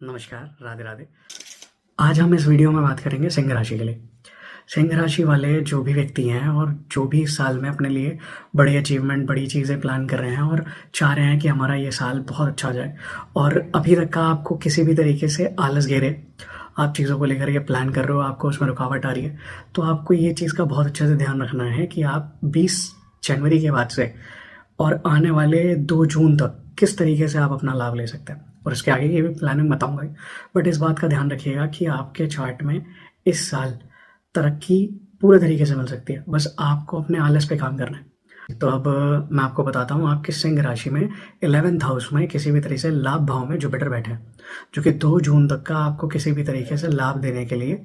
नमस्कार, राधे राधे। आज हम इस वीडियो में बात करेंगे सिंह राशि के लिए। सिंह राशि वाले जो भी व्यक्ति हैं और जो भी इस साल में अपने लिए बड़े अचीवमेंट, बड़ी चीज़ें प्लान कर रहे हैं और चाह रहे हैं कि हमारा ये साल बहुत अच्छा जाए और अभी तक का आपको किसी भी तरीके से आलस घेरे, आप चीज़ों को लेकर के प्लान कर रहे हो, आपको उसमें रुकावट आ रही है, तो आपको ये चीज़ का बहुत अच्छे से ध्यान रखना है कि आप 20 जनवरी के बाद से और आने वाले 2 जून तक किस तरीके से आप अपना लाभ ले सकते हैं। और इसके आगे की भी प्लानिंग बताऊंगा ही, बट इस बात का ध्यान रखिएगा कि आपके चार्ट में इस साल तरक्की पूरे तरीके से मिल सकती है, बस आपको अपने आलस पे काम करना है। तो अब मैं आपको बताता हूँ, आपकी सिंह राशि में 11th हाउस में किसी भी तरीके से लाभ भाव में जुपिटर बैठे हैं, जो कि 2 जून तक का आपको किसी भी तरीके से लाभ देने के लिए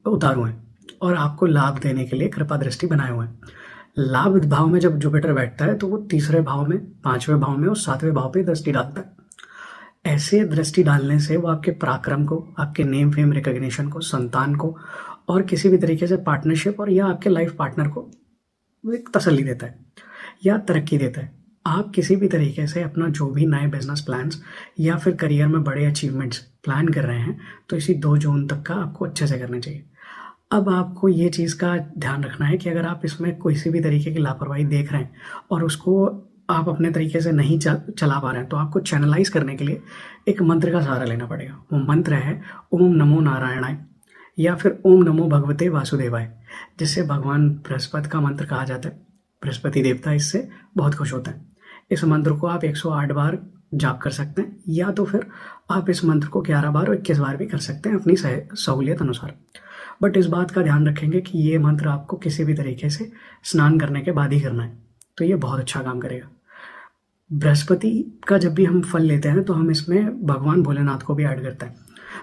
उतारू हैं और आपको लाभ देने के लिए कृपा दृष्टि बनाए हुए हैं। लाभ भाव में जब जुपिटर बैठता है तो वो तीसरे भाव में, 5वें भाव में और 7वें भाव पे दृष्टि डालता है। ऐसे दृष्टि डालने से वो आपके पराक्रम को, आपके नेम फेम रिकॉग्निशन को, संतान को और किसी भी तरीके से पार्टनरशिप और या आपके लाइफ पार्टनर को एक तसल्ली देता है या तरक्की देता है। आप किसी भी तरीके से अपना जो भी नए बिजनेस प्लान्स या फिर करियर में बड़े अचीवमेंट्स प्लान कर रहे हैं तो इसी 2 जून तक का आपको अच्छे से करना चाहिए। अब आपको ये चीज़ का ध्यान रखना है कि अगर आप इसमें किसी भी तरीके की लापरवाही देख रहे हैं और उसको आप अपने तरीके से नहीं चला पा रहे हैं, तो आपको चैनलाइज करने के लिए एक मंत्र का सहारा लेना पड़ेगा। वो मंत्र है ओम नमो नारायणाय या फिर ओम नमो भगवते वासुदेवाय, जिससे भगवान बृहस्पति का मंत्र कहा जाता है। बृहस्पति देवता इससे बहुत खुश होता है। इस मंत्र को आप 108 बार जाप कर सकते हैं या तो फिर आप इस मंत्र को 11 बार और 21 बार भी कर सकते हैं अपनी सहूलियत अनुसार। बट इस बात का ध्यान रखेंगे कि ये मंत्र आपको किसी भी तरीके से स्नान करने के बाद ही करना है, तो ये बहुत अच्छा काम करेगा। बृहस्पति का जब भी हम फल लेते हैं तो हम इसमें भगवान भोलेनाथ को भी ऐड करते हैं।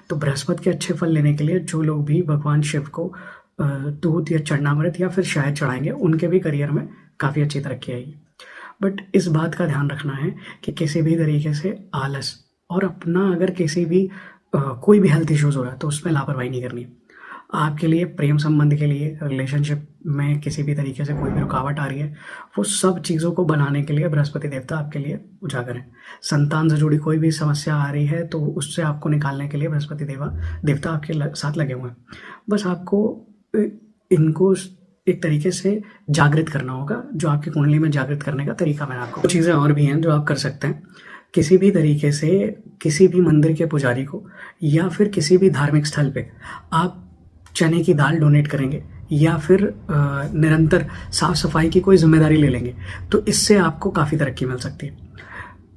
तो बृहस्पति के अच्छे फल लेने के लिए जो लोग भी भगवान शिव को दूध या चरणामृत या फिर शहद चढ़ाएंगे, उनके भी करियर में काफ़ी अच्छी तरक्की आएगी। बट इस बात का ध्यान रखना है कि किसी भी तरीके से आलस और अपना अगर किसी भी कोई भी हेल्थ इश्यूज हो रहा है तो उसमें लापरवाही नहीं करनी है। आपके लिए प्रेम संबंध के लिए, रिलेशनशिप में किसी भी तरीके से कोई भी रुकावट आ रही है, वो सब चीज़ों को बनाने के लिए बृहस्पति देवता आपके लिए उजागर है। संतान से जुड़ी कोई भी समस्या आ रही है तो उससे आपको निकालने के लिए बृहस्पति देवता आपके साथ लगे हुए हैं। बस आपको इनको एक तरीके से जागृत करना होगा, जो आपकी कुंडली में जागृत करने का तरीका मैंने आपको। कुछ चीज़ें और भी हैं जो आप कर सकते हैं। किसी भी तरीके से किसी भी मंदिर के पुजारी को या फिर किसी भी धार्मिक स्थल पे आप चने की दाल डोनेट करेंगे या फिर निरंतर साफ सफाई की कोई जिम्मेदारी ले लेंगे, तो इससे आपको काफ़ी तरक्की मिल सकती है।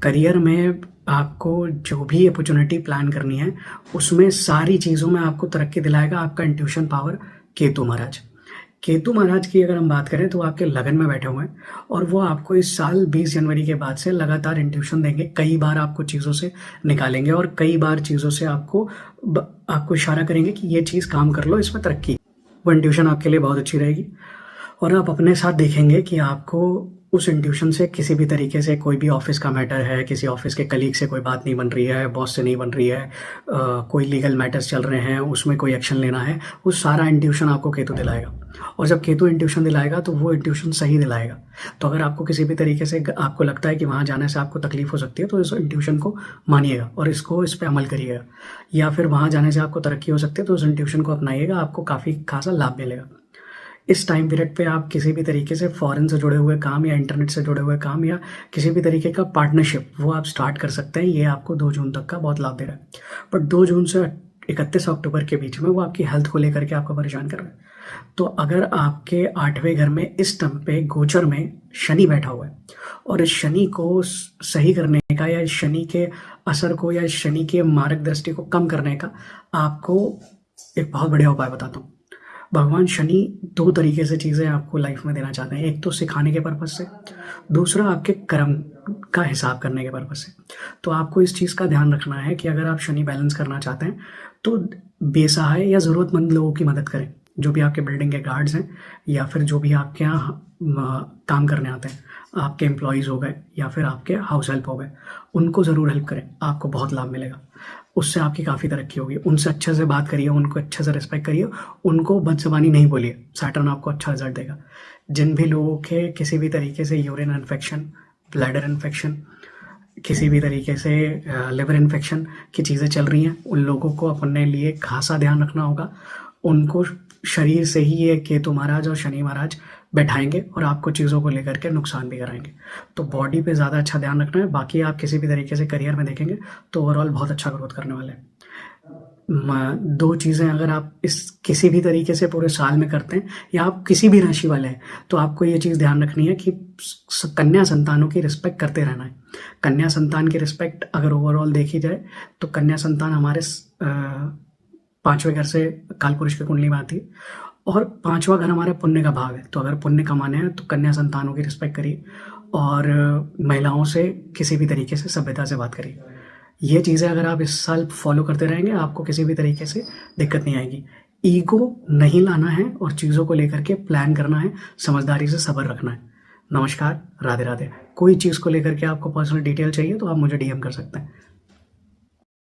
करियर में आपको जो भी अपॉर्चुनिटी प्लान करनी है उसमें सारी चीज़ों में आपको तरक्की दिलाएगा आपका इंट्यूशन पावर केतु महाराज। केतु महाराज की अगर हम बात करें तो आपके लगन में बैठे हुए हैं और वो आपको इस साल 20 जनवरी के बाद से लगातार इंट्यूशन देंगे। कई बार आपको चीज़ों से निकालेंगे और कई बार चीज़ों से आपको इशारा करेंगे कि ये चीज़ काम कर लो, इसमें तरक्की। वो इंट्यूशन आपके लिए बहुत अच्छी रहेगी और आप अपने साथ देखेंगे कि आपको उस इंट्यूशन से किसी भी तरीके से कोई भी ऑफिस का मैटर है, किसी ऑफिस के कलीग से कोई बात नहीं बन रही है, बॉस से नहीं बन रही है, कोई लीगल मैटर्स चल रहे हैं, उसमें कोई एक्शन लेना है, वो सारा इंट्यूशन आपको केतु दिलाएगा। और जब केतु इंट्यूशन दिलाएगा तो वो इंट्यूशन सही दिलाएगा। तो अगर आपको किसी भी तरीके से आपको लगता है कि वहाँ जाने से आपको तकलीफ हो सकती है तो इस इंट्यूशन को मानिएगा और इस पर अमल करिएगा। या फिर वहाँ जाने से आपको तरक्की हो सकती है तो उस इंट्यूशन को अपनाइएगा, आपको काफ़ी खासा लाभ मिलेगा। इस टाइम पीरियड पे आप किसी भी तरीके से फॉरेन से जुड़े हुए काम या इंटरनेट से जुड़े हुए काम या किसी भी तरीके का पार्टनरशिप वो आप स्टार्ट कर सकते हैं। ये आपको 2 जून तक का बहुत लाभ दे रहा है। बट 2 जून से 31 अक्टूबर के बीच में वो आपकी हेल्थ को लेकर के आपको परेशान कर रहा है। तो अगर आपके 8वें घर में इस टाइम पे गोचर में शनि बैठा हुआ है और इस शनि को सही करने का या इस शनि के असर को या इस शनि के मार्ग दृष्टि को कम करने का आपको एक बहुत बढ़िया उपाय बताता हूँ। भगवान शनि 2 तरीके से चीज़ें आपको लाइफ में देना चाहते हैं। एक तो सिखाने के पर्पज से, दूसरा आपके कर्म का हिसाब करने के पर्पज से। तो आपको इस चीज़ का ध्यान रखना है कि अगर आप शनि बैलेंस करना चाहते हैं तो बेसहाय या ज़रूरतमंद लोगों की मदद करें, जो भी आपके बिल्डिंग के गार्ड्स हैं या फिर जो भी आपके यहाँ काम करने आते हैं, आपके एम्प्लॉयज़ हो गए या फिर आपके हाउस हेल्प हो गए, उनको ज़रूर हेल्प करें, आपको बहुत लाभ मिलेगा। उससे आपकी काफ़ी तरक्की होगी। उनसे अच्छे से बात करिए, उनको अच्छे से रिस्पेक्ट करिए, उनको बदज़बानी नहीं बोलिए, सैटर्न आपको अच्छा रिजल्ट देगा। जिन भी लोगों के किसी भी तरीके से यूरिन इन्फेक्शन, ब्लैडर इन्फेक्शन, किसी भी तरीके से लिवर इन्फेक्शन की चीज़ें चल रही हैं, उन लोगों को अपने लिए खासा ध्यान रखना होगा। उनको शरीर से ही ये केतु महाराज और शनि महाराज बैठाएंगे और आपको चीज़ों को लेकर के नुकसान भी कराएंगे। तो बॉडी पे ज़्यादा अच्छा ध्यान रखना है। बाकी आप किसी भी तरीके से करियर में देखेंगे तो ओवरऑल बहुत अच्छा ग्रोथ करने वाले हैं। दो चीज़ें अगर आप इस किसी भी तरीके से पूरे साल में करते हैं या आप किसी भी राशि वाले हैं, तो आपको ये चीज़ ध्यान रखनी है कि कन्या संतानों की रिस्पेक्ट करते रहना है। कन्या संतान की रिस्पेक्ट अगर ओवरऑल देखी जाए तो कन्या संतान हमारे 5वें घर से कालपुरुष की कुंडली में आती है और 5वां घर हमारे पुण्य का भाव है। तो अगर पुण्य कमाने हैं तो कन्या संतानों की रिस्पेक्ट करिए और महिलाओं से किसी भी तरीके से सभ्यता से बात करिए। ये चीज़ें अगर आप इस साल फॉलो करते रहेंगे, आपको किसी भी तरीके से दिक्कत नहीं आएगी। ईगो नहीं लाना है और चीज़ों को लेकर के प्लान करना है, समझदारी से सब्र रखना है। नमस्कार, राधे राधे। कोई चीज़ को लेकर के आपको पर्सनल डिटेल चाहिए तो आप मुझे डीएम कर सकते हैं।